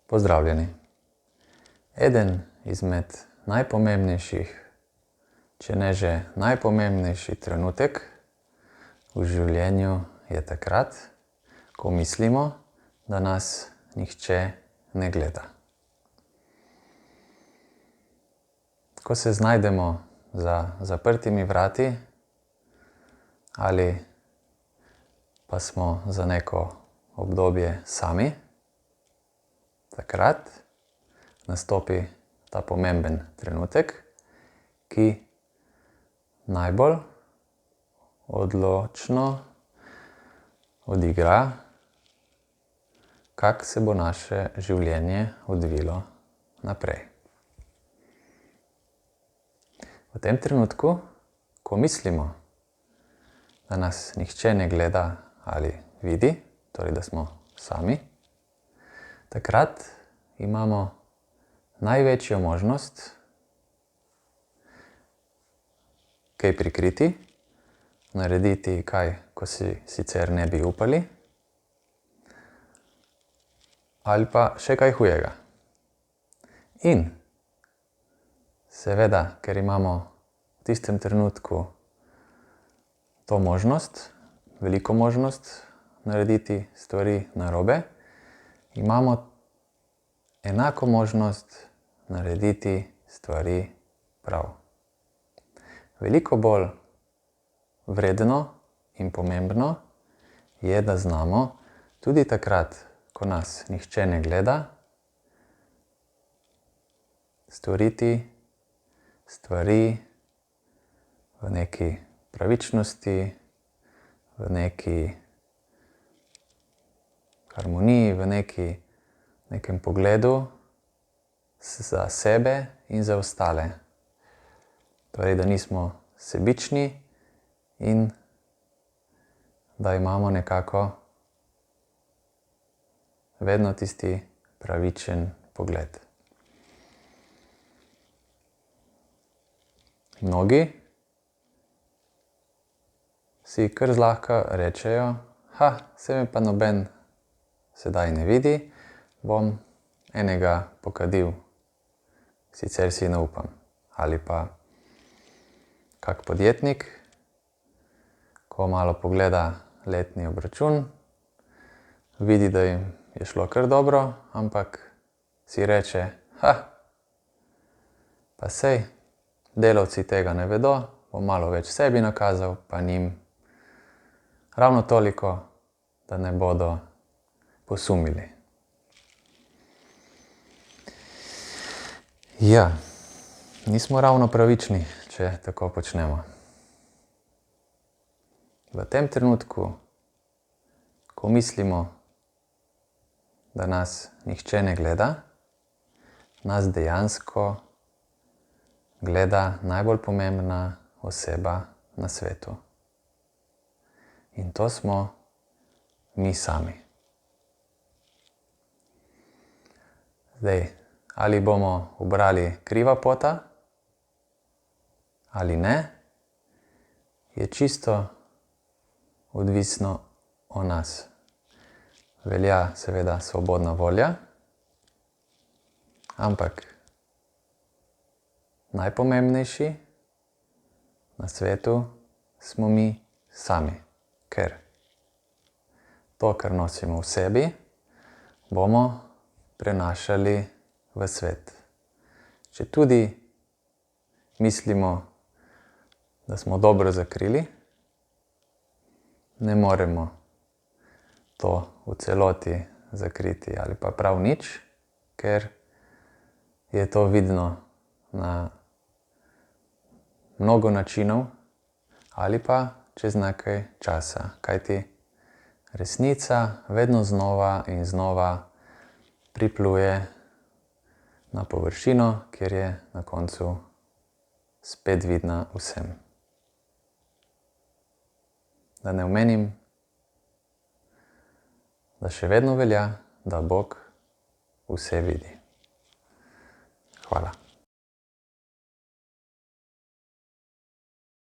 Pozdravljeni. Eden izmed najpomembnejših, če ne že najpomembnejši trenutek v življenju je takrat, ko mislimo, da nas nihče ne gleda. Ko se znajdemo za zaprtimi vrati ali pa smo za neko obdobje sami, takrat nastopi ta pomemben trenutek, ki najbolj odločno odigra, kako se bo naše življenje odvilo naprej. V tem trenutku, ko mislimo, da nas nihče ne gleda ali vidi, torej da smo sami, takrat imamo največjo možnost kaj prikriti, narediti kaj, ko si sicer ne bi upali, ali pa še kaj hujega. In seveda, ker imamo v tistem trenutku to možnost, veliko možnost narediti stvari narobe, imamo enako možnost narediti stvari prav. Veliko bolj vredno in pomembno je, da znamo tudi takrat, ko nas nihče ne gleda, storiti stvari v neki pravičnosti, v neki harmoniji, v nekem pogledu za sebe in za ostale. Torej, da nismo sebični in da imamo nekako vedno tisti pravičen pogled. Mnogi si kar zlahka rečejo, saj me pa noben sedaj ne vidi, bom enega pokadil, sicer si ne upam. Ali pa kak podjetnik, ko malo pogleda letni obračun, vidi, da jim je šlo kar dobro, ampak si reče, pa sej, delavci tega ne vedo, bom malo več sebi nakazal, pa njim ravno toliko, da ne bodo posumili. Ja, nismo ravno pravični, če tako počnemo. V tem trenutku, ko mislimo, da nas nihče ne gleda, nas dejansko gleda najbolj pomembna oseba na svetu. In to smo mi sami. Zdaj, ali bomo ubrali kriva pota ali ne, je čisto odvisno od nas. Velja seveda svobodna volja, ampak najpomembnejši na svetu smo mi sami, ker to, kar nosimo v sebi, bomo prenašali v svet. Če tudi mislimo, da smo dobro zakrili, ne moremo to v celoti zakriti ali pa prav nič, ker je to vidno na mnogo načinov ali pa čez nekaj časa, kajti resnica vedno znova in znova pripluje na površino, kjer je na koncu spet vidna vsem. Da ne omenim, da še vedno velja, da Bog vse vidi. Hvala.